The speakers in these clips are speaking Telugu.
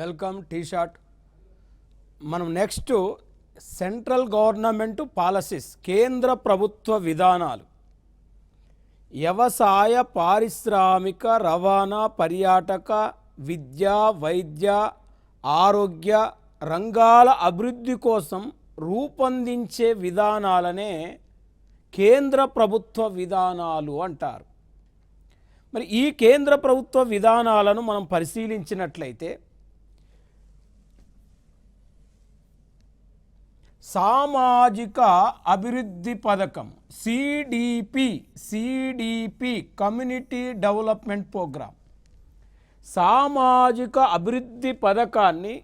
వెల్కమ్ టీ షాట్. మనం నెక్స్ట్ సెంట్రల్ గవర్నమెంట్ పాలసీస్, కేంద్ర ప్రభుత్వ విధానాలు, వ్యవసాయ, పారిశ్రామిక, రవాణా, పర్యాటక, విద్య, వైద్య, ఆరోగ్య రంగాల అభివృద్ధి కోసం రూపొందించే విధానాలనే కేంద్ర ప్రభుత్వ విధానాలు అంటారు. మరి ఈ కేంద్ర ప్రభుత్వ విధానాలను మనం పరిశీలించినట్లయితే సామాజిక అభివృద్ధి పథకం సిడిపి కమ్యూనిటీ డెవలప్మెంట్ ప్రోగ్రామ్, సామాజిక అభివృద్ధి పథకాన్ని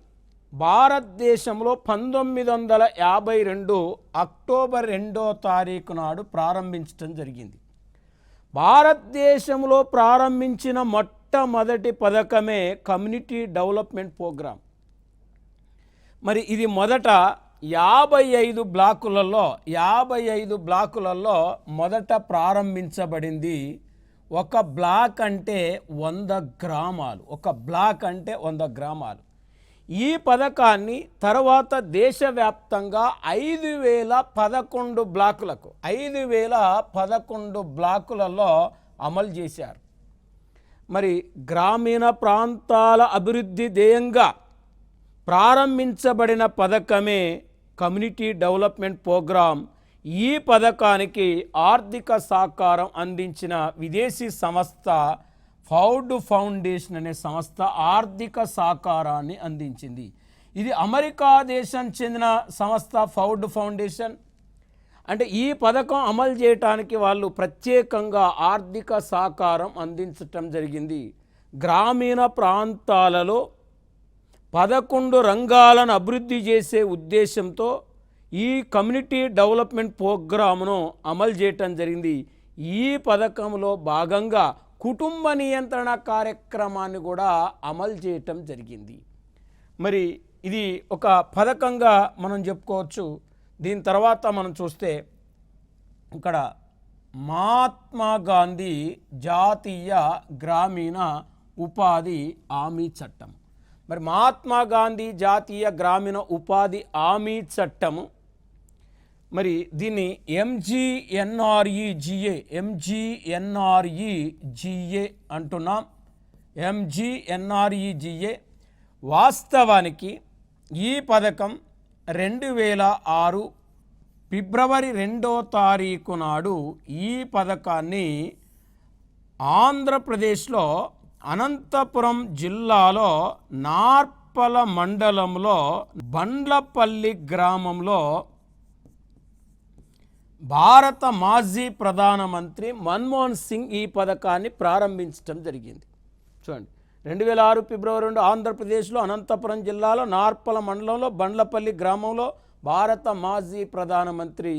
భారతదేశంలో 1952 అక్టోబర్ 2వ తారీఖు నాడు ప్రారంభించడం జరిగింది. భారతదేశంలో ప్రారంభించిన మొట్టమొదటి పథకమే కమ్యూనిటీ డెవలప్మెంట్ ప్రోగ్రామ్. మరి ఇది మొదట 55 బ్లాకులలో మొదట ప్రారంభించబడింది. ఒక బ్లాక్ అంటే 100 గ్రామాలు. ఈ పథకాన్ని తర్వాత దేశవ్యాప్తంగా 5011 బ్లాకులలో అమలు చేశారు. మరి గ్రామీణ ప్రాంతాల అభివృద్ధి ధ్యేయంగా ప్రారంభించబడిన పథకమే కమ్యూనిటీ డెవలప్మెంట్ ప్రోగ్రామ్. ఈ పథకానికి ఆర్థిక సహకారం అందించిన విదేశీ సంస్థ ఫౌడ్ ఫౌండేషన్ అనే సంస్థ ఆర్థిక సహకారాన్ని అందించింది. ఇది అమెరికా దేశం చెందిన సంస్థ ఫౌడ్ ఫౌండేషన్. అంటే ఈ పథకం అమలు చేయడానికి వాళ్ళు ప్రత్యేకంగా ఆర్థిక సహకారం అందించటం జరిగింది. గ్రామీణ ప్రాంతాలలో 11 రంగాలను అభివృద్ధి చేసే ఉద్దేశంతో ఈ కమ్యూనిటీ డెవలప్మెంట్ ప్రోగ్రామ్ను అమలు చేయటం జరిగింది. ఈ పథకంలో భాగంగా కుటుంబ నియంత్రణ కార్యక్రమాన్ని కూడా అమలు చేయటం జరిగింది. మరి ఇది ఒక పథకంగా మనం చెప్పుకోవచ్చు. దీని తర్వాత మనం చూస్తే ఇక్కడ మహాత్మా గాంధీ జాతీయ గ్రామీణ ఉపాధి హామీ చట్టం. మరి మహాత్మా గాంధీ జాతీయ గ్రామీణ ఉపాధి హామీ చట్టము, మరి దీన్ని ఎంజీఎన్ఆర్ఈజిఏ అంటున్నాం. ఎంజీఎన్ఆర్ఈజిఏ వాస్తవానికి ఈ పథకం 2006 ఫిబ్రవరి 2వ తారీఖు నాడు ఈ పథకాన్ని ఆంధ్రప్రదేశ్లో అనంతపురం జిల్లాలో నార్పల మండలంలో బండ్లపల్లి గ్రామంలో భారత మాజీ ప్రధానమంత్రి మన్మోహన్ సింగ్ ఈ పథకాన్ని ప్రారంభించడం జరిగింది. చూడండి, 2006 ఫిబ్రవరి 2 ఆంధ్రప్రదేశ్లో అనంతపురం జిల్లాలో నార్పల మండలంలో బండ్లపల్లి గ్రామంలో భారత మాజీ ప్రధానమంత్రి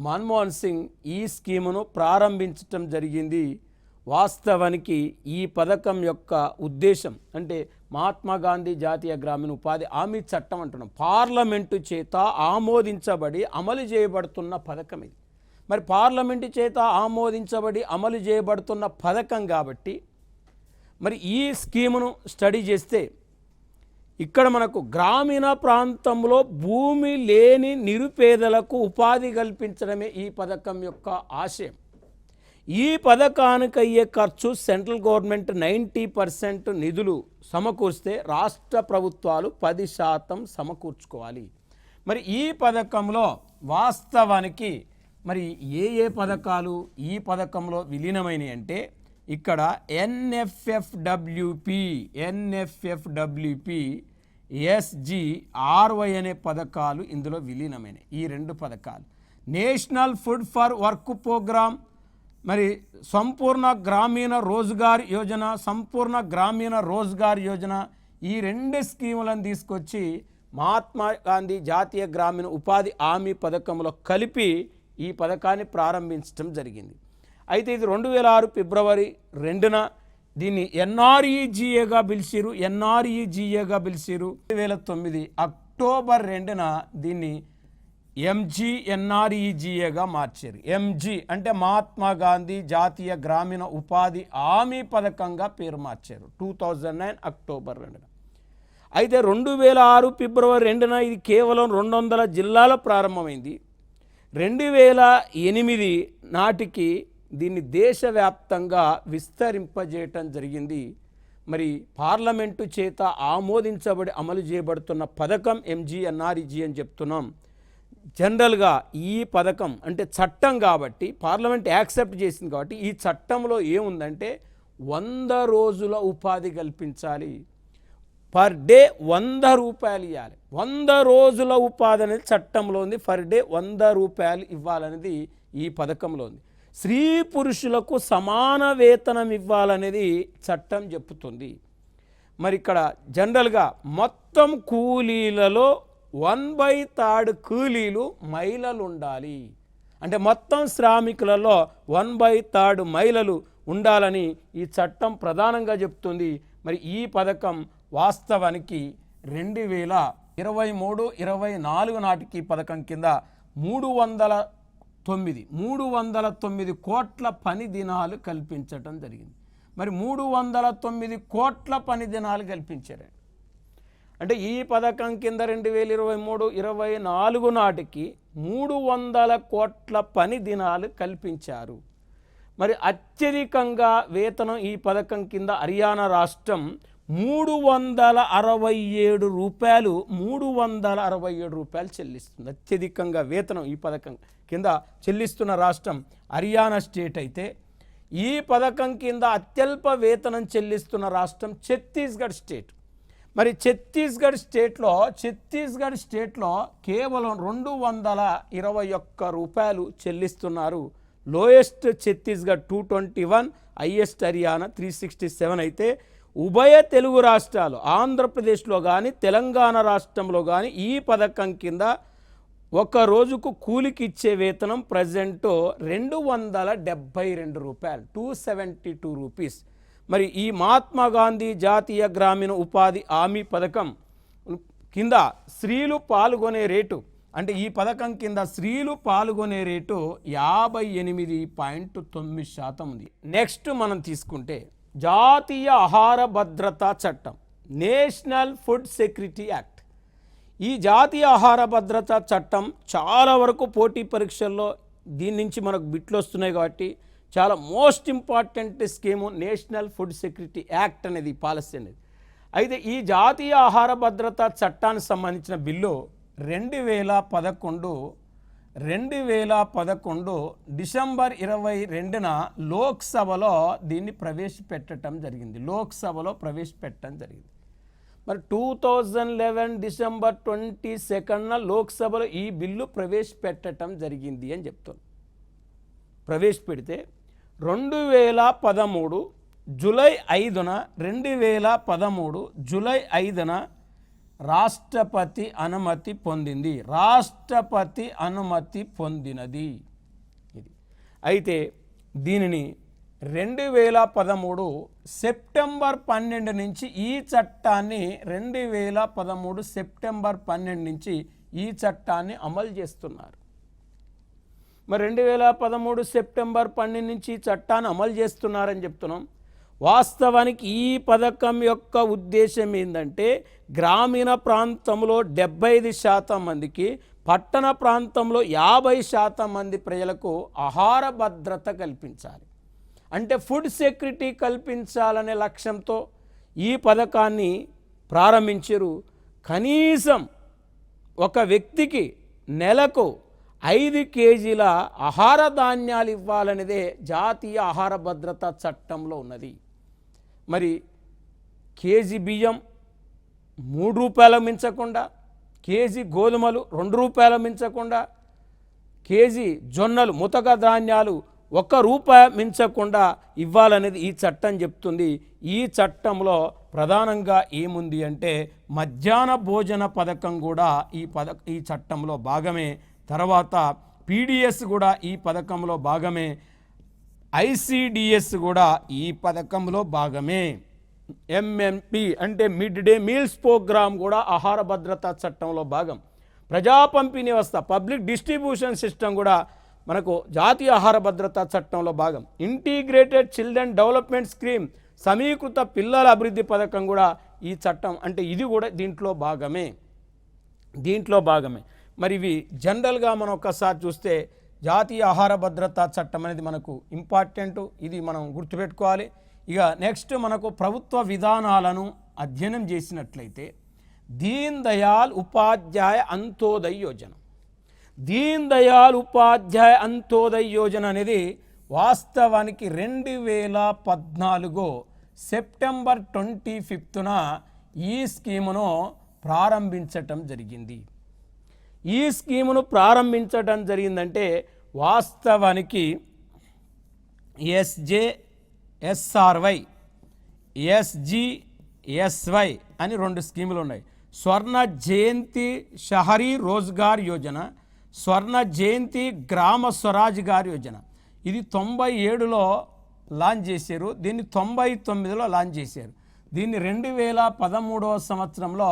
మన్మోహన్ సింగ్ ఈ స్కీమును ప్రారంభించడం జరిగింది. వాస్తవానికి ఈ పథకం యొక్క ఉద్దేశం అంటే మహాత్మా గాంధీ జాతీయ గ్రామీణ ఉపాధి హామీ చట్టం అంటున్నాం. పార్లమెంటు చేత ఆమోదించబడి అమలు చేయబడుతున్న పథకం ఇది. మరి పార్లమెంటు చేత ఆమోదించబడి అమలు చేయబడుతున్న పథకం కాబట్టి మరి ఈ స్కీమును స్టడీ చేస్తే ఇక్కడ మనకు గ్రామీణ ప్రాంతంలో భూమి లేని నిరుపేదలకు ఉపాధి కల్పించడమే ఈ పథకం యొక్క ఆశయం. ఈ పథకానికి అయ్యే ఖర్చు సెంట్రల్ గవర్నమెంట్ 90% నిధులు సమకూర్స్తే రాష్ట్ర ప్రభుత్వాలు 10% సమకూర్చుకోవాలి. మరి ఈ పథకంలో వాస్తవానికి మరి ఏ పథకాలు ఈ పథకంలో విలీనమైనవి అంటే ఇక్కడ ఎన్ఎఫ్ఎఫ్డబ్ల్యూపి, ఎస్జిఆర్వై అనే పథకాలు ఇందులో విలీనమైనవి. ఈ 2 పథకాలు national food for work programme, మరి సంపూర్ణ గ్రామీణ రోజ్గార్ యోజన ఈ 2 స్కీములను తీసుకొచ్చి మహాత్మా గాంధీ జాతీయ గ్రామీణ ఉపాధి హామీ పథకంలో కలిపి ఈ పథకాన్ని ప్రారంభించడం జరిగింది. అయితే ఇది 2006 ఫిబ్రవరి 2న దీన్ని ఎన్ఆర్ఈజిఏగా పిలిచిరు. 2009 అక్టోబర్ 2న దీన్ని ఎంజీఎన్ఆర్ఈజిఏగా మార్చారు. ఎంజీ అంటే మహాత్మా గాంధీ జాతీయ గ్రామీణ ఉపాధి హామీ పథకంగా పేరు మార్చారు 2009 అక్టోబర్ 2న. అయితే 2006 ఫిబ్రవరి 2న ఇది కేవలం 200 జిల్లాల ప్రారంభమైంది. 2008 నాటికి దీన్ని దేశవ్యాప్తంగా విస్తరింపజేయటం జరిగింది. మరి పార్లమెంటు చేత ఆమోదించబడి అమలు చేయబడుతున్న పథకం ఎంజీఎన్ఆర్ఈజీ అని చెప్తున్నాం. జనరల్గా ఈ పథకం అంటే చట్టం కాబట్టి పార్లమెంట్ యాక్సెప్ట్ చేసింది కాబట్టి ఈ చట్టంలో ఏముందంటే 100 రోజుల ఉపాధి కల్పించాలి. పర్ డే 100 రూపాయలు ఇవ్వాలి. 100 రోజుల ఉపాధి అనేది చట్టంలో ఉంది. పర్ డే 100 రూపాయలు ఇవ్వాలనేది ఈ పథకంలో ఉంది. స్త్రీ పురుషులకు సమాన వేతనం ఇవ్వాలనేది చట్టం చెప్తుంది. మరి ఇక్కడ జనరల్గా మొత్తం కూలీలలో 1/3 కూలీలు మహిళలు ఉండాలి. అంటే మొత్తం శ్రామికులలో 1/3 మహిళలు ఉండాలని ఈ చట్టం ప్రధానంగా చెప్తుంది. మరి ఈ పథకం వాస్తవానికి 2023-24 నాటికి పథకం కింద 309 కోట్ల పని దినాలు కల్పించటం జరిగింది. మరి 309 కోట్ల పని దినాలు కల్పించారు. అంటే ఈ పథకం కింద 2023-24 నాటికి 300 కోట్ల పని దినాలు కల్పించారు. మరి అత్యధికంగా వేతనం ఈ పథకం కింద హర్యానా రాష్ట్రం 367 రూపాయలు చెల్లిస్తుంది. అత్యధికంగా వేతనం ఈ పథకం కింద చెల్లిస్తున్న రాష్ట్రం హర్యానా స్టేట్ అయితే, ఈ పథకం కింద అత్యల్ప వేతనం చెల్లిస్తున్న రాష్ట్రం ఛత్తీస్గఢ్ స్టేట్. మరి ఛత్తీస్గఢ్ స్టేట్లో కేవలం 221 రూపాయలు చెల్లిస్తున్నారు. లోయెస్ట్ ఛత్తీస్గఢ్ 221, హైయెస్ట్ హర్యానా 367 అయితే, ఉభయ తెలుగు రాష్ట్రాలు ఆంధ్రప్రదేశ్లో కానీ తెలంగాణ రాష్ట్రంలో కానీ ఈ పథకం కింద ఒక రోజుకు కూలికి ఇచ్చే వేతనం ప్రజెంట్ 272 రూపాయలు, 272 రూపీస్. మరి ఈ మహాత్మా గాంధీ జాతీయ గ్రామీణ ఉపాధి హామీ పథకం కింద స్త్రీలు పాల్గొనే రేటు, అంటే ఈ పథకం కింద స్త్రీలు పాల్గొనే రేటు 58.9% ఉంది. నెక్స్ట్ మనం తీసుకుంటే జాతీయ ఆహార భద్రతా చట్టం, నేషనల్ ఫుడ్ సెక్యూరిటీ యాక్ట్. ఈ జాతీయ ఆహార భద్రతా చట్టం చాలా వరకు పోటీ పరీక్షల్లో దీని నుంచి మనకు బిట్లు వస్తున్నాయి కాబట్టి చాలా most important scheme national food security act అనేది పాలసీ అనేది. అయితే ఈ జాతీయ ఆహార భద్రతా చట్టానికి సంబంధించిన బిల్లు 2011 డిసెంబర్ 22న లోక్సభలో దీన్ని ప్రవేశపెట్టడం జరిగింది. మరి 2011 డిసెంబర్ 22న లోక్సభలో ఈ బిల్లు ప్రవేశపెట్టడం జరిగింది అని చెప్తాను. ప్రవేశపెడితే 2013 జూలై 5న రాష్ట్రపతి అనుమతి పొందినది ఇది. అయితే దీనిని 2013 సెప్టెంబర్ 12 నుంచి ఈ చట్టాన్ని 2013 సెప్టెంబర్ 12 నుంచి ఈ చట్టాన్ని అమలు చేస్తున్నారు. మరి 2013 సెప్టెంబర్ 12 నుంచి ఈ చట్టాన్ని అమలు చేస్తున్నారని చెప్తున్నాం. వాస్తవానికి ఈ పథకం యొక్క ఉద్దేశం ఏంటంటే గ్రామీణ ప్రాంతంలో 75% మందికి, పట్టణ ప్రాంతంలో 50% మంది ప్రజలకు ఆహార భద్రత కల్పించాలి. అంటే ఫుడ్ సెక్యూరిటీ కల్పించాలనే లక్ష్యంతో ఈ పథకాన్ని ప్రారంభించారు. కనీసం ఒక వ్యక్తికి నెలకు 5 కేజీల ఆహార ధాన్యాలు ఇవ్వాలనేదే జాతీయ ఆహార భద్రతా చట్టంలో ఉన్నది. మరి కేజీ బియ్యం 3 రూపాయలు మించకుండా, కేజీ గోధుమలు 2 రూపాయలు మించకుండా, కేజీ జొన్నలు ముతక ధాన్యాలు 1 రూపాయి మించకుండా ఇవ్వాలనేది ఈ చట్టం చెప్తుంది. ఈ చట్టంలో ప్రధానంగా ఏముంది అంటే మధ్యాహ్న భోజన పథకం కూడా ఈ చట్టంలో భాగమే. తర్వాత పీడిఎస్ కూడా ఈ పథకంలో భాగమే. ఐసిడిఎస్ కూడా ఈ పథకంలో భాగమే. ఎంఎంపి అంటే మిడ్ డే మీల్స్ ప్రోగ్రామ్ కూడా ఆహార భద్రతా చట్టంలో భాగం. ప్రజా పంపిణీ వ్యవస్థ పబ్లిక్ డిస్ట్రిబ్యూషన్ సిస్టమ్ కూడా మనకు జాతీయ ఆహార భద్రతా చట్టంలో భాగం. ఇంటిగ్రేటెడ్ చిల్డ్రన్ డెవలప్మెంట్ స్కీమ్ సమీకృత పిల్లల అభివృద్ధి పథకం కూడా ఈ చట్టం అంటే ఇది కూడా దీంట్లో భాగమే. మరి ఇవి జనరల్గా మనం ఒక్కసారి చూస్తే జాతీయ ఆహార భద్రతా చట్టం అనేది మనకు ఇంపార్టెంట్, ఇది మనం గుర్తుపెట్టుకోవాలి. ఇక నెక్స్ట్ మనకు ప్రభుత్వ విధానాలను అధ్యయనం చేసినట్లయితే దీన్ దయాళ్ ఉపాధ్యాయ అంత్యోదయ్ యోజన. దీన్ దయాళ్ ఉపాధ్యాయ అంత్యోదయ్ యోజన అనేది వాస్తవానికి 2014 సెప్టెంబర్ 25న ఈ స్కీమును ప్రారంభించటం జరిగింది. ఈ స్కీమును ప్రారంభించటం జరిగిందంటే వాస్తవానికి SJSRY, SGSY అని 2 స్కీములు ఉన్నాయి. స్వర్ణ జయంతి షహరీ రోజ్గార్ యోజన, స్వర్ణ జయంతి గ్రామ స్వరాజ్ గార్ యోజన. ఇది 97లో లాంచ్ చేశారు, దీన్ని 99లో లాంచ్ చేశారు. దీన్ని 2013వ సంవత్సరంలో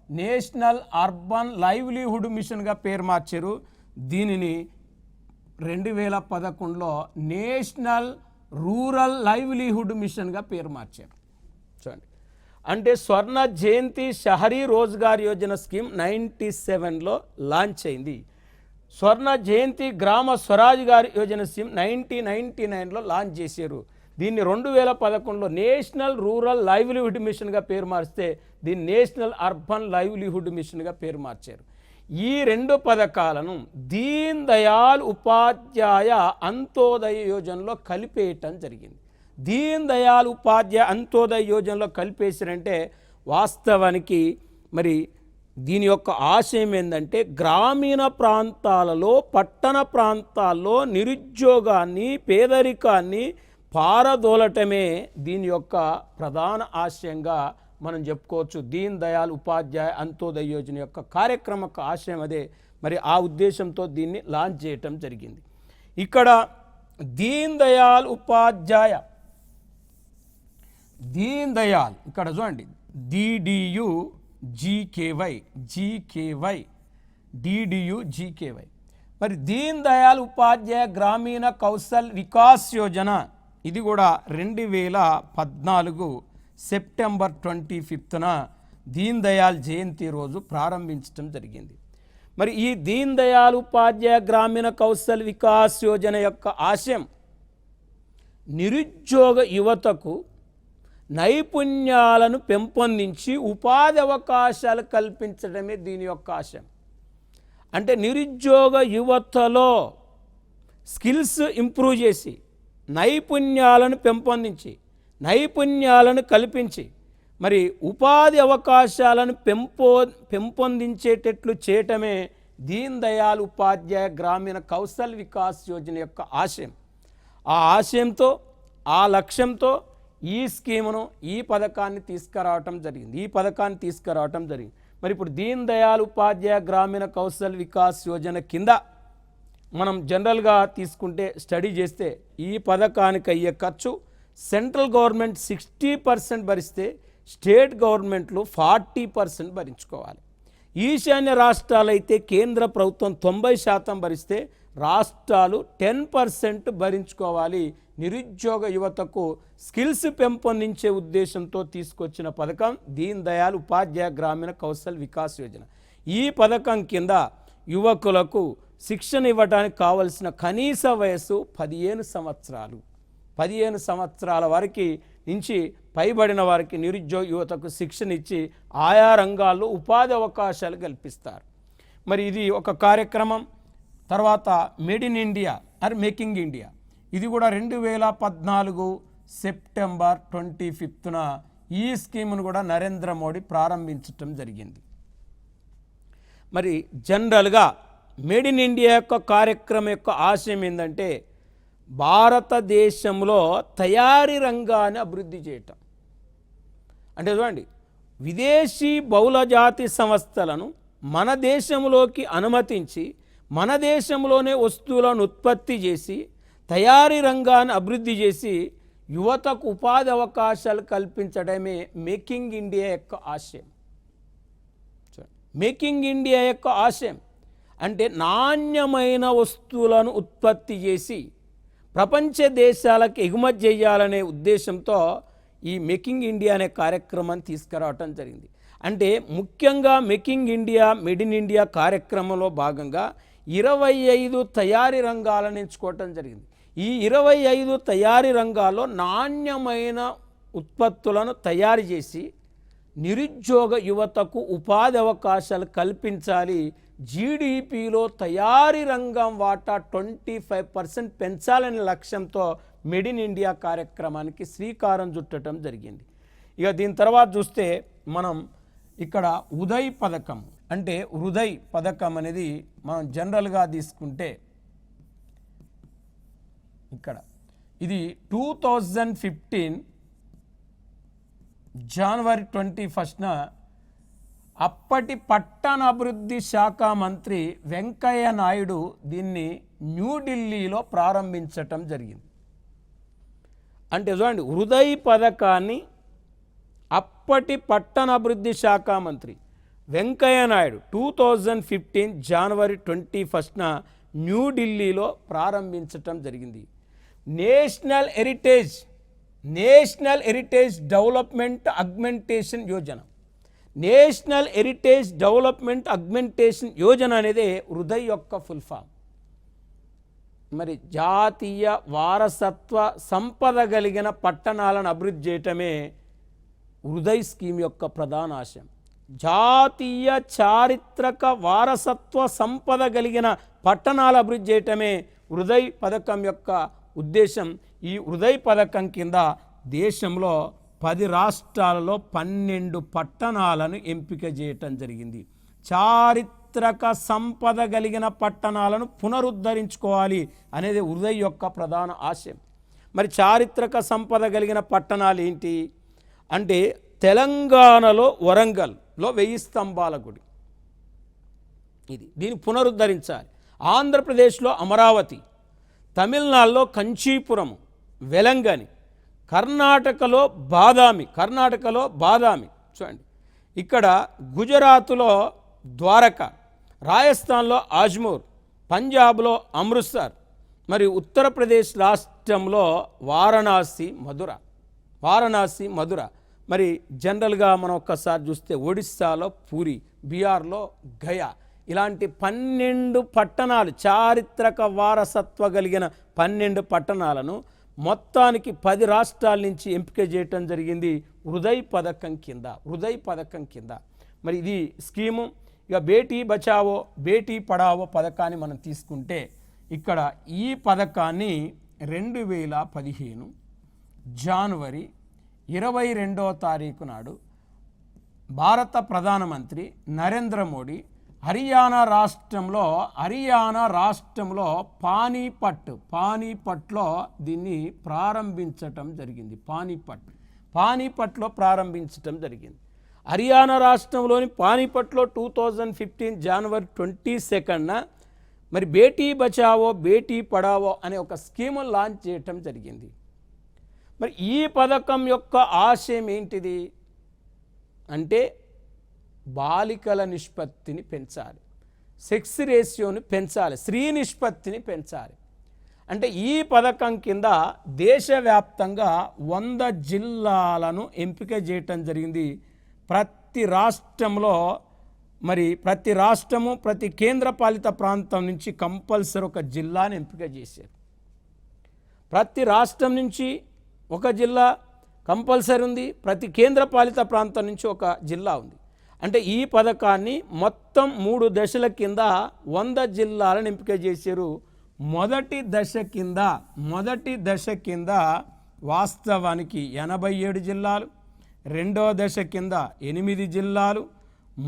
నేషనల్ అర్బన్ లైవ్లీహుడ్ మిషన్గా పేరు మార్చారు. దీనిని 2011లో నేషనల్ రూరల్ లైవ్లీహుడ్ మిషన్గా పేరు మార్చారు. చూడండి, అంటే స్వర్ణ జయంతి షహరీ రోజ్గార్ యోజన స్కీమ్ 97లో లాంచ్ అయింది. స్వర్ణ జయంతి గ్రామ స్వరాజ్ గారి యోజన స్కీమ్ 1999లో లాంచ్ చేశారు. దీన్ని 2011లో నేషనల్ రూరల్ లైవ్లీహుడ్ మిషన్గా పేరు మార్చితే దీన్ని నేషనల్ అర్బన్ లైవ్లీహుడ్ మిషన్గా పేరు మార్చారు. ఈ 2 పథకాలను దీన్ దయాళ్ ఉపాధ్యాయ అంత్యోదయ యోజనలో కలిపేయటం జరిగింది. దీన్ దయాళ్ ఉపాధ్యాయ అంత్యోదయ యోజనలో కలిపేసారంటే వాస్తవానికి మరి దీని యొక్క ఆశయం ఏంటంటే గ్రామీణ ప్రాంతాలలో, పట్టణ ప్రాంతాల్లో నిరుద్యోగాన్ని, పేదరికాన్ని పారదోలటమే దీని యొక్క ప్రధాన ఆశయంగా మనం చెప్పుకోవచ్చు. దీన్ దయాళ్ ఉపాధ్యాయ అంత్యోదయ యోజన యొక్క కార్యక్రమ ఆశయం అదే. మరి ఆ ఉద్దేశంతో దీన్ని లాంచ్ చేయటం జరిగింది. ఇక్కడ దీన్ దయాళ్ ఉపాధ్యాయ, దీన్ దయాళ్ ఇక్కడ చూడండి DDUGKY DDUGKY. మరి దీన్ దయాళ్ ఉపాధ్యాయ గ్రామీణ కౌశల్ వికాస్ యోజన ఇది కూడా 2014 సెప్టెంబర్ 25న దీన్ దయాళ్ జయంతి రోజు ప్రారంభించడం జరిగింది. మరి ఈ దీన్ దయాళ్ ఉపాధ్యాయ గ్రామీణ కౌశల్ వికాస్ యోజన యొక్క ఆశయం నిరుద్యోగ యువతకు నైపుణ్యాలను పెంపొందించి ఉపాధి అవకాశాలు కల్పించడమే దీని యొక్క ఆశయం. అంటే నిరుద్యోగ యువతలో స్కిల్స్ ఇంప్రూవ్ చేసి, నైపుణ్యాలను పెంపొందించి, నైపుణ్యాలను కల్పించి మరి ఉపాధి అవకాశాలను పెంపొందించేటట్లు చేయటమే దీన్ దయాళ్ ఉపాధ్యాయ గ్రామీణ కౌశల్ వికాస్ యోజన యొక్క ఆశయం. ఆ ఆశయంతో, ఆ లక్ష్యంతో ఈ స్కీమును, ఈ పథకాన్ని తీసుకురావటం జరిగింది. మరి ఇప్పుడు దీన్ దయాళ్ ఉపాధ్యాయ గ్రామీణ కౌశల్ వికాస్ యోజన కింద మనం జనరల్గా తీసుకుంటే, స్టడీ చేస్తే ఈ పథకానికి అయ్యే ఖర్చు సెంట్రల్ గవర్నమెంట్ 60% భరిస్తే స్టేట్ గవర్నమెంట్లు 40% భరించుకోవాలి. ఈశాన్య రాష్ట్రాలు అయితే కేంద్ర ప్రభుత్వం 90% భరిస్తే రాష్ట్రాలు 10% భరించుకోవాలి. నిరుద్యోగ యువతకు స్కిల్స్ పెంపొందించే ఉద్దేశంతో తీసుకొచ్చిన పథకం దీన్ దయాళ్ ఉపాధ్యాయ గ్రామీణ కౌశల్ వికాస్ యోజన. ఈ పథకం కింద యువకులకు శిక్షణ ఇవ్వడానికి కావలసిన కనీస వయస్సు 15 సంవత్సరాలు. 15 సంవత్సరాల వరకు నుంచి పైబడిన వారికి నిరుద్యోగ యువతకు శిక్షణ ఇచ్చి ఆయా రంగాల్లో ఉపాధి అవకాశాలు కల్పిస్తారు. మరి ఇది ఒక కార్యక్రమం. తర్వాత made in India or making India ఇది కూడా 2014 సెప్టెంబర్ 25న ఈ స్కీమును కూడా నరేంద్ర మోడీ ప్రారంభించటం జరిగింది. మరి జనరల్గా మేడ్ ఇన్ ఇండియా యొక్క కార్యక్రమం యొక్క ఆశయం ఏంటంటే భారతదేశంలో తయారీ రంగాన్ని అభివృద్ధి చేయటం. అంటే చూడండి, విదేశీ బహుళజాతి సంస్థలను మన దేశంలోకి అనుమతించి మన దేశంలోనే వస్తువులను ఉత్పత్తి చేసి తయారీ రంగాన్ని అభివృద్ధి చేసి యువతకు ఉపాధి అవకాశాలు కల్పించడమే మేకింగ్ ఇండియా యొక్క ఆశయం. మేకింగ్ ఇండియా యొక్క ఆశయం అంటే నాణ్యమైన వస్తువులను ఉత్పత్తి చేసి ప్రపంచ దేశాలకు ఎగుమతి చేయాలనే ఉద్దేశంతో ఈ మేకింగ్ ఇండియా అనే కార్యక్రమాన్ని తీసుకురావటం జరిగింది. అంటే ముఖ్యంగా making India made in India కార్యక్రమంలో భాగంగా 25 తయారీ రంగాలను ఎంచుకోవటం జరిగింది. ఈ 25 తయారీ రంగాల్లో నాణ్యమైన ఉత్పత్తులను తయారు చేసి నిరుద్యోగ యువతకు ఉపాధి అవకాశాలు కల్పించాలి. జీడిపిలో తయారీ రంగం వాటా 25% పెంచాలనే లక్ష్యంతో మేడ్ ఇన్ ఇండియా కార్యక్రమానికి శ్రీకారం చుట్టడం జరిగింది. ఇక దీని తర్వాత చూస్తే మనం ఇక్కడ ఉదయ్ పథకం అంటే హృదయ్ పథకం అనేది మనం జనరల్గా తీసుకుంటే ఇక్కడ ఇది 2015 జనవరి 21న అప్పటి పట్టణాభివృద్ధి శాఖ మంత్రి వెంకయ్య నాయుడు దీన్ని న్యూఢిల్లీలో ప్రారంభించటం జరిగింది. అంటే చూడండి, హృదయ్ పథకాన్ని అప్పటి పట్టణాభివృద్ధి శాఖ మంత్రి వెంకయ్య నాయుడు 2015 జనవరి 21న న్యూఢిల్లీలో ప్రారంభించటం జరిగింది. National heritage development augmentation Yojana. National heritage development augmentation Yojana అనేది హృదయ్ యొక్క ఫుల్ ఫామ్. మరి జాతీయ వారసత్వ సంపద కలిగిన పట్టణాలను అభివృద్ధి చేయటమే హృదయ్ స్కీమ్ యొక్క ప్రధాన ఆశయం. జాతీయ చారిత్రక వారసత్వ సంపద కలిగిన పట్టణాలు అభివృద్ధి చేయటమే హృదయ్ పథకం యొక్క ఉద్దేశం. ఈ హృదయ్ పథకం కింద దేశంలో 10 రాష్ట్రాలలో 12 పట్టణాలను ఎంపిక చేయటం జరిగింది. చారిత్రక సంపద కలిగిన పట్టణాలను పునరుద్ధరించుకోవాలి అనేది హృదయ్ యొక్క ప్రధాన ఆశయం. మరి చారిత్రక సంపద కలిగిన పట్టణాలు ఏంటి అంటే తెలంగాణలో వరంగల్లో 1000 స్తంభాల గుడి, దీన్ని పునరుద్ధరించాలి. ఆంధ్రప్రదేశ్లో అమరావతి, తమిళనాడులో కంచీపురం, వెలంగని, కర్ణాటకలో బాదామి చూడండి, ఇక్కడ గుజరాత్లో ద్వారక, రాజస్థాన్లో అజ్మూర్, పంజాబ్లో అమృత్సర్, మరి ఉత్తరప్రదేశ్ రాష్ట్రంలో వారణాసి మధుర, మరి జనరల్గా మనం ఒక్కసారి చూస్తే ఒడిస్సాలో పూరి, బీహార్లో గయా, ఇలాంటి 12 పట్టణాలు, చారిత్రక వారసత్వ కలిగిన 12 పట్టణాలను మొత్తానికి 10 రాష్ట్రాల నుంచి ఎంపిక చేయటం జరిగింది హృదయ్ పథకం కింద. మరి ఇది స్కీము. ఇక బేటీ బచావో బేటీ పడావో పథకాన్ని మనం తీసుకుంటే ఇక్కడ ఈ పథకాన్ని 2015 జనవరి 22వ తారీఖు నాడు భారత ప్రధానమంత్రి నరేంద్ర మోడీ హర్యానా రాష్ట్రంలో పానీపట్లో దీన్ని ప్రారంభించటం జరిగింది. పానీపట్లో ప్రారంభించటం జరిగింది. హర్యానా రాష్ట్రంలోని పానీపట్లో 2015 జనవరి 22న మరి బేటీ బచావో బేటీ పడావో అనే ఒక స్కీము లాంచ్ చేయటం జరిగింది. మరి ఈ పథకం యొక్క ఆశయం ఏంటిది అంటే బాలికల నిష్పత్తిని పెంచాలి, సెక్స్ రేషియోని పెంచాలి, స్త్రీ నిష్పత్తిని పెంచాలి. అంటే ఈ పథకం కింద దేశవ్యాప్తంగా 100 జిల్లాలను ఎంపిక చేయటం జరిగింది. ప్రతి రాష్ట్రము ప్రతి కేంద్రపాలిత ప్రాంతం నుంచి కంపల్సరీ ఒక జిల్లాని ఎంపిక చేశారు. ప్రతి రాష్ట్రం నుంచి ఒక జిల్లా కంపల్సరీ ఉంది, ప్రతి కేంద్రపాలిత ప్రాంతం నుంచి ఒక జిల్లా ఉంది. అంటే ఈ పథకాన్ని మొత్తం 3 దశల కింద 100 జిల్లాలను ఎంపిక చేశారు. మొదటి దశ కింద వాస్తవానికి 87 జిల్లాలు, రెండో దశ కింద 8 జిల్లాలు,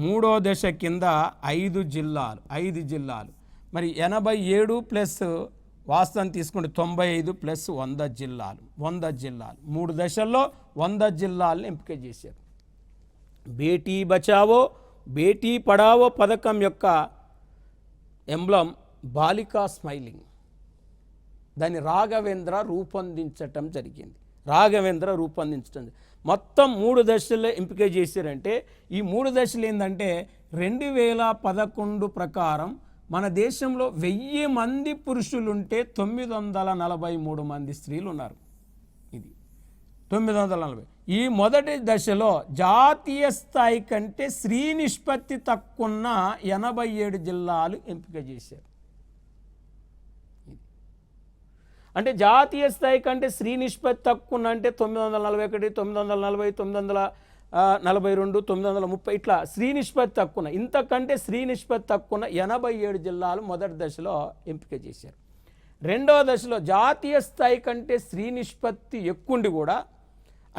మూడో దశ కింద 5 జిల్లాలు. మరి 87 ప్లస్ వాస్తవం తీసుకుంటే 95 ప్లస్ 100 జిల్లాలు. 3 దశల్లో 100 జిల్లాలను ఎంపిక చేశారు. బేటీ బచావో బేటీ పడావో పథకం యొక్క ఎంబ్లం బాలికా స్మైలింగ్. దాన్ని రాఘవేంద్ర రూపొందించటం జరిగింది. మొత్తం 3 దశల్లో ఎంపిక చేశారంటే ఈ 3 దశలు ఏంటంటే 2011 ప్రకారం మన దేశంలో 1000 మంది పురుషులుంటే 943 మంది స్త్రీలు ఉన్నారు. ఇది 940. ఈ మొదటి దశలో జాతీయ స్థాయి కంటే స్త్రీ నిష్పత్తి తక్కువ 87 జిల్లాలు ఎంపిక చేశారు. అంటే జాతీయ స్థాయి కంటే స్త్రీ నిష్పత్తి తక్కువ అంటే 941, 940, 942, 930 ఇట్లా స్త్రీ నిష్పత్తి తక్కువ. ఇంతకంటే స్త్రీ నిష్పత్తి తక్కువ 87 జిల్లాలు మొదటి దశలో ఎంపిక చేశారు. రెండవ దశలో జాతీయ స్థాయి కంటే స్త్రీ నిష్పత్తి ఎక్కువండి కూడా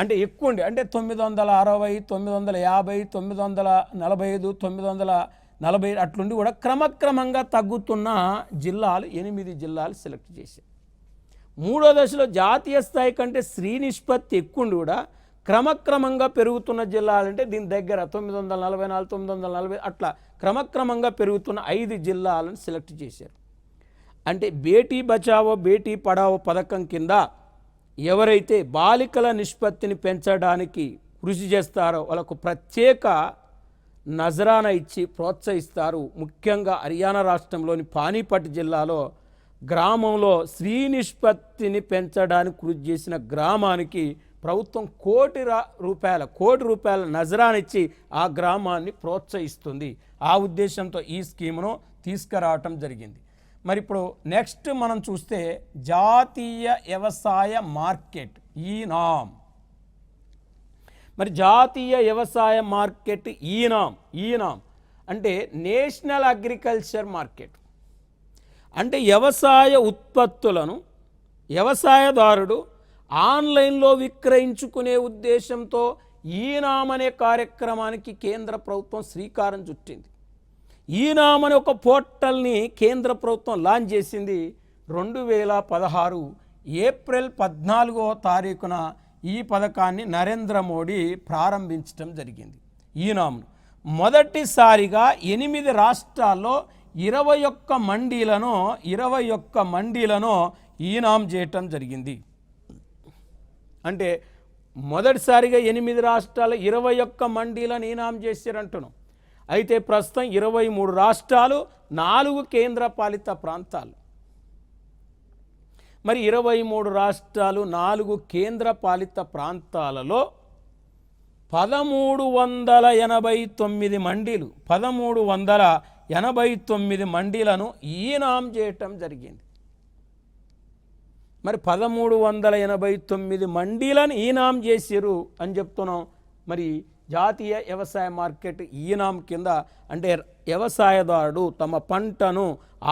అంటే 960, 950, 945, 940 అట్లుండి కూడా క్రమక్రమంగా తగ్గుతున్న జిల్లాలు 8 జిల్లాలు సెలెక్ట్ చేశారు. మూడో దశలో జాతీయ స్థాయి కంటే స్త్రీ నిష్పత్తి ఎక్కువండి కూడా క్రమక్రమంగా పెరుగుతున్న జిల్లాలంటే దీని దగ్గర 944, 940 అట్లా క్రమక్రమంగా పెరుగుతున్న 5 జిల్లాలను సెలెక్ట్ చేశారు. అంటే బేటీ బచావో బేటీ పడావో పథకం కింద ఎవరైతే బాలికల నిష్పత్తిని పెంచడానికి కృషి చేస్తారో వాళ్ళకు ప్రత్యేక నజరానా ఇచ్చి ప్రోత్సహిస్తారు. ముఖ్యంగా హర్యానా రాష్ట్రంలోని పానీపట్ జిల్లాలో గ్రామంలో స్త్రీ నిష్పత్తిని పెంచడానికి కృషి చేసిన గ్రామానికి ప్రభుత్వం కోటి రూపాయల నజరానా ఇచ్చి ఆ గ్రామాన్ని ప్రోత్సహిస్తుంది. ఆ ఉద్దేశంతో ఈ స్కీమును తీసుకురావటం జరిగింది. మరి ఇప్పుడు నెక్స్ట్ మనం చూస్తే జాతీయ వ్యవసాయ మార్కెట్ ఈనామ్. మరి జాతీయ వ్యవసాయ మార్కెట్ ఈనామ్ అంటే నేషనల్ అగ్రికల్చర్ మార్కెట్. అంటే వ్యవసాయ ఉత్పత్తులను వ్యవసాయదారుడు ఆన్లైన్లో విక్రయించుకునే ఉద్దేశంతో ఈనామ్ అనే కార్యక్రమానికి కేంద్ర ప్రభుత్వం శ్రీకారం చుట్టింది. ఈనామ్ అనే ఒక పోర్టల్ని కేంద్ర ప్రభుత్వం లాంచ్ చేసింది 2016 ఏప్రిల్ 14వ తారీఖున. ఈ పథకాన్ని నరేంద్ర మోడీ ప్రారంభించడం జరిగింది. ఈనామ్ను మొదటిసారిగా 8 రాష్ట్రాల్లో 21 మండీలను ఈనామ్ చేయటం జరిగింది. అంటే మొదటిసారిగా 8 రాష్ట్రాలు 21 మండీలను ఈనామ్ చేశారంటున్నాం. అయితే ప్రస్తుతం 23 రాష్ట్రాలు 4 కేంద్ర పాలిత ప్రాంతాలు. మరి 23 రాష్ట్రాలు 4 కేంద్ర పాలిత ప్రాంతాలలో 1389 మండీలను ఈనామ్ చేయటం జరిగింది. మరి 1389 మండీలను ఈనామ్ చేసిరు అని చెప్తున్నాం. మరి జాతీయ వ్యవసాయ మార్కెట్ ఈనామ్ కింద అంటే వ్యవసాయదారుడు తమ పంటను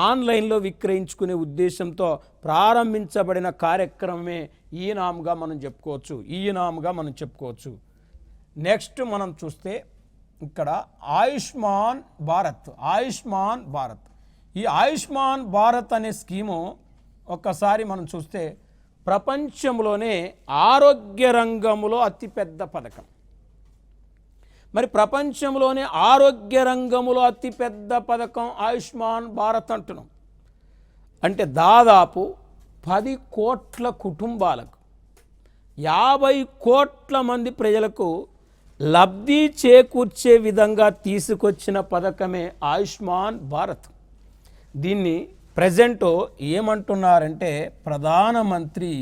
ఆన్లైన్లో విక్రయించుకునే ఉద్దేశంతో ప్రారంభించబడిన కార్యక్రమమే ఈనామ్గా మనం చెప్పుకోవచ్చు. నెక్స్ట్ మనం చూస్తే ఇక్కడ ఆయుష్మాన్ భారత్. ఈ ఆయుష్మాన్ భారత్ అనే స్కీము ఒక్కసారి మనం చూస్తే ప్రపంచంలోనే ఆరోగ్య రంగంలో అతిపెద్ద పథకం. మరి ప్రపంచంలోనే ఆరోగ్య రంగంలో అతిపెద్ద పథకం ఆయుష్మాన్ భారత్ అంటున్నాం. అంటే దాదాపు 10 కోట్ల కుటుంబాలకు 50 కోట్ల మంది ప్రజలకు లబ్ధి చేకూర్చే విధంగా తీసుకొచ్చిన పథకమే ఆయుష్మాన్ భారత్. దీన్ని ప్రజెంట్ ఏమంటున్నారంటే ప్రధానమంత్రి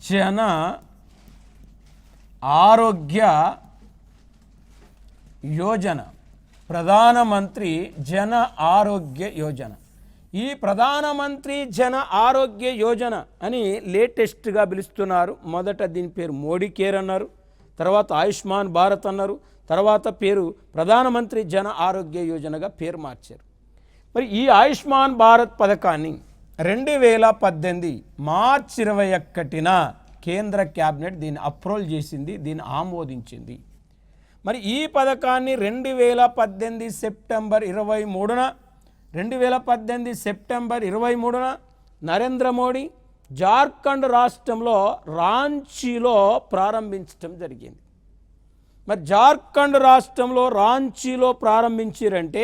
జన ఆరోగ్య యోజన. ప్రధానమంత్రి జన ఆరోగ్య యోజన. ఈ ప్రధానమంత్రి జన ఆరోగ్య యోజన అని లేటెస్ట్గా పిలుస్తున్నారు. మొదట దీని పేరు మోడీ కేర్ అన్నారు, తర్వాత ఆయుష్మాన్ భారత్ అన్నారు, తర్వాత పేరు ప్రధానమంత్రి జన ఆరోగ్య యోజనగా పేరు మార్చారు. మరి ఈ ఆయుష్మాన్ భారత్ పథకాన్ని 2018 మార్చి 21న కేంద్ర క్యాబినెట్ దీన్ని అప్రూవల్ చేసింది, దీన్ని ఆమోదించింది. మరి ఈ పథకాన్ని 2018 సెప్టెంబర్ 23న నరేంద్ర మోడీ జార్ఖండ్ రాష్ట్రంలో రాంచీలో ప్రారంభించడం జరిగింది. మరి జార్ఖండ్ రాష్ట్రంలో రాంచీలో ప్రారంభించారంటే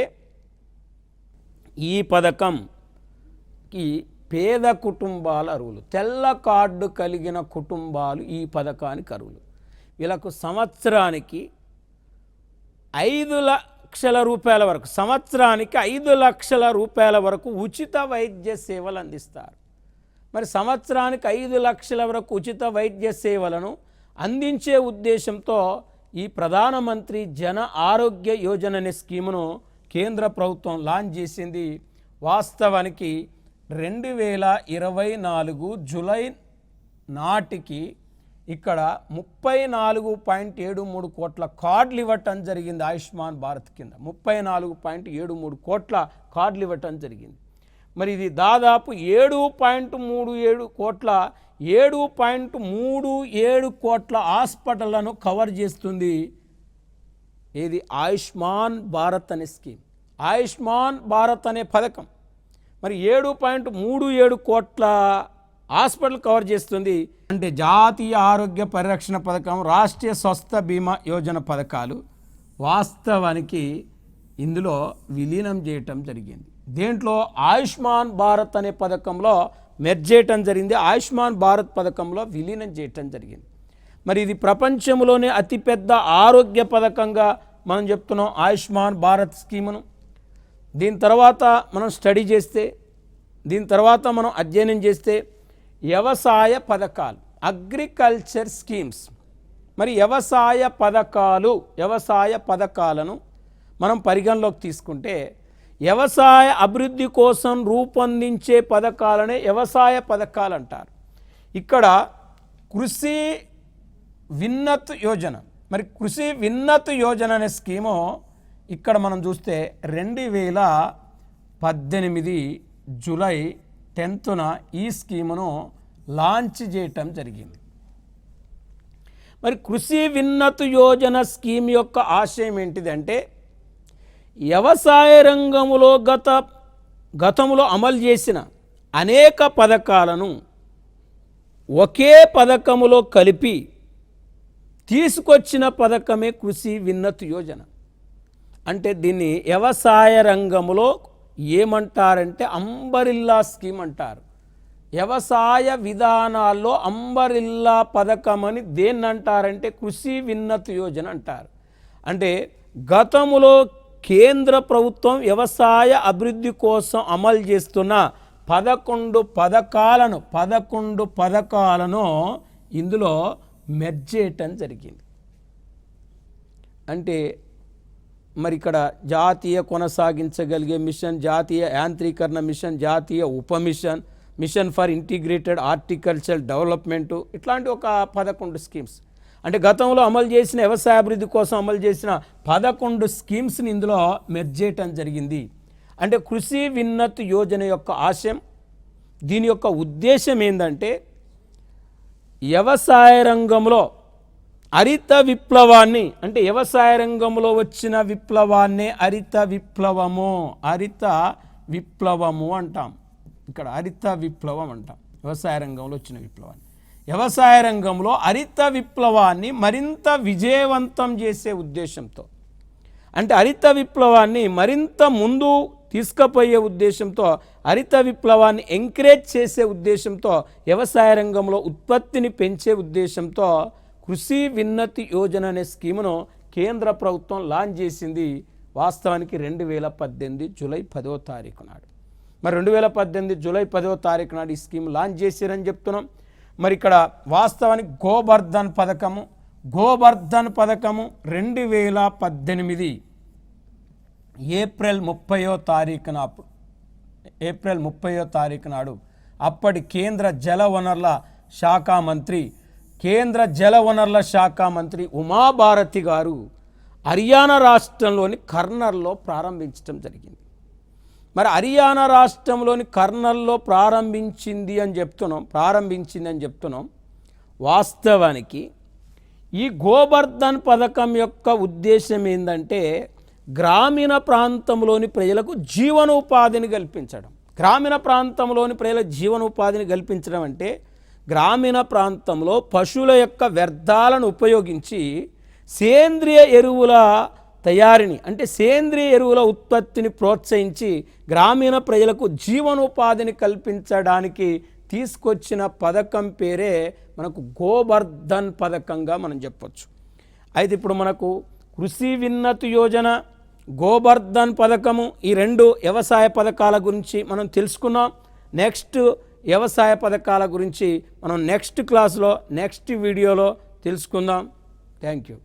ఈ పథకంకి పేద కుటుంబాల అర్హులు, తెల్ల కార్డు కలిగిన కుటుంబాలు ఈ పథకానికి అర్హులు. వీళ్ళకు సంవత్సరానికి 5 లక్షల రూపాయల వరకు, సంవత్సరానికి 5 లక్షల రూపాయల వరకు ఉచిత వైద్య సేవలు అందిస్తారు. మరి సంవత్సరానికి 5 లక్షల వరకు ఉచిత వైద్య సేవలను అందించే ఉద్దేశంతో ఈ ప్రధానమంత్రి జన ఆరోగ్య యోజన అనే స్కీమును కేంద్ర ప్రభుత్వం లాంచ్ చేసింది. వాస్తవానికి 2024 జూలై నాటికి ఇక్కడ 34.73 కోట్ల కార్డులు ఇవ్వటం జరిగింది. ఆయుష్మాన్ భారత్ కింద 34.73 కోట్ల కార్డులు ఇవ్వటం జరిగింది. మరి ఇది దాదాపు 7.37 కోట్ల హాస్పిటళ్లను కవర్ చేస్తుంది. ఇది ఆయుష్మాన్ భారత్ అనే స్కీమ్, ఆయుష్మాన్ భారత్ అనే పథకం. మరి 7.37 కోట్ల హాస్పిటల్ కవర్ చేస్తుంది. అంటే జాతీయ ఆరోగ్య పరిరక్షణ పథకం, రాష్ట్రీయ స్వస్థ బీమా యోజన పథకాలు వాస్తవానికి ఇందులో విలీనం చేయటం జరిగింది. దేంట్లో ఆయుష్మాన్ భారత్ అనే పథకంలో మెర్జ్ చేయటం జరిగింది, ఆయుష్మాన్ భారత్ పథకంలో విలీనం చేయటం జరిగింది. మరి ఇది ప్రపంచంలోనే అతిపెద్ద ఆరోగ్య పథకంగా మనం చెప్తున్నాం ఆయుష్మాన్ భారత్ స్కీమును. దీని తర్వాత మనం స్టడీ చేస్తే, దీని తర్వాత మనం అధ్యయనం చేస్తే వ్యవసాయ పథకాలు, అగ్రికల్చర్ స్కీమ్స్. మరి వ్యవసాయ పథకాలను మనం పరిగణలోకి తీసుకుంటే వ్యవసాయ అభివృద్ధి కోసం రూపొందించే పథకాలనే వ్యవసాయ పథకాలు అంటారు. ఇక్కడ కృషి విన్నత్ యోజన, మరి కృషి విన్నత్ యోజన అనే స్కీము ఇక్కడ మనం చూస్తే 2018 జూలై 10న ఈ స్కీమును లాంచ్ చేయటం జరిగింది. మరి కృషి విన్నత్ యోజన స్కీమ్ యొక్క ఆశయం ఏంటిదంటే వ్యవసాయ రంగంలో గతంలో అమలు చేసిన అనేక పథకాలను ఒకే పథకములో కలిపి తీసుకొచ్చిన పథకమే కృషి విన్నత్ యోజన. అంటే దీన్ని వ్యవసాయ రంగంలో ఏమంటారంటే అంబరిల్లా స్కీమ్ అంటారు. వ్యవసాయ విధానాల్లో అంబరిల్లా పథకం అని దేన్ని అంటారంటే కృషి విన్నత్ యోజన అంటారు. అంటే గతంలో కేంద్ర ప్రభుత్వం వ్యవసాయ అభివృద్ధి కోసం అమలు చేస్తున్న 11 పథకాలను ఇందులో మెర్జ్ చేయటం జరిగింది. అంటే మరి ఇక్కడ జాతీయ కొనసాగించగలిగే మిషన్, జాతీయ యాంత్రీకరణ మిషన్, జాతీయ ఉప mission, mission for integrated horticulture development, ఇట్లాంటి ఒక 11 స్కీమ్స్. అంటే గతంలో అమలు చేసిన వ్యవసాయ అభివృద్ధి కోసం అమలు చేసిన 11 స్కీమ్స్ని ఇందులో మెర్జ్ చేయటం జరిగింది. అంటే కృషి విన్నత్ యోజన యొక్క ఆశయం, దీని యొక్క ఉద్దేశం ఏంటంటే వ్యవసాయ రంగంలో హరిత విప్లవాన్ని, అంటే వ్యవసాయ రంగంలో వచ్చిన విప్లవాన్నే హరిత విప్లవము అంటాం. ఇక్కడ హరిత విప్లవం అంటాం వ్యవసాయ రంగంలో వచ్చిన విప్లవాన్ని. వ్యవసాయ రంగంలో హరిత విప్లవాన్ని మరింత విజయవంతం చేసే ఉద్దేశంతో, అంటే హరిత విప్లవాన్ని మరింత ముందు తీసుకుపోయే ఉద్దేశంతో, హరిత విప్లవాన్ని ఎంకరేజ్ చేసే ఉద్దేశంతో, వ్యవసాయ రంగంలో ఉత్పత్తిని పెంచే ఉద్దేశంతో కృషి విన్నతి యోజన అనే స్కీమును కేంద్ర ప్రభుత్వం లాంచ్ చేసింది. వాస్తవానికి 2018 జూలై 10వ తారీఖు నాడు. మరి 2018 జూలై 10వ తారీఖు నాడు ఈ స్కీమ్ లాంచ్ చేశారని చెప్తున్నాం. మరి ఇక్కడ వాస్తవానికి గోబర్ధన్ పథకము 2018 ఏప్రిల్ 30వ తారీఖు నాడు అప్పటి కేంద్ర జలవనరుల శాఖ మంత్రి ఉమాభారతి గారు హర్యానా రాష్ట్రంలోని కర్నల్లో ప్రారంభించడం జరిగింది. మరి హర్యానా రాష్ట్రంలోని కర్నల్లో ప్రారంభించింది అని చెప్తున్నాం. వాస్తవానికి ఈ గోబర్ధన్ పథకం యొక్క ఉద్దేశం ఏంటంటే గ్రామీణ ప్రాంతంలోని ప్రజలకు జీవనోపాధిని కల్పించడం. గ్రామీణ ప్రాంతంలోని ప్రజల జీవనోపాధిని కల్పించడం అంటే గ్రామీణ ప్రాంతంలో పశువుల యొక్క వ్యర్థాలను ఉపయోగించి సేంద్రియ ఎరువుల తయారీని, అంటే సేంద్రియ ఎరువుల ఉత్పత్తిని ప్రోత్సహించి గ్రామీణ ప్రజలకు జీవనోపాధిని కల్పించడానికి తీసుకొచ్చిన పథకం పేరే మనకు గోబర్ధన్ పథకంగా మనం చెప్పొచ్చు. అయితే ఇప్పుడు మనకు కృషి విన్నత్ యోజన, గోబర్ధన్ పథకము, ఈ 2 వ్యవసాయ పథకాల గురించి మనం తెలుసుకున్నాం. నెక్స్ట్ వ్యవసాయ పథకాల గురించి మనం నెక్స్ట్ క్లాస్లో నెక్స్ట్ వీడియోలో తెలుసుకుందాం. Thank you.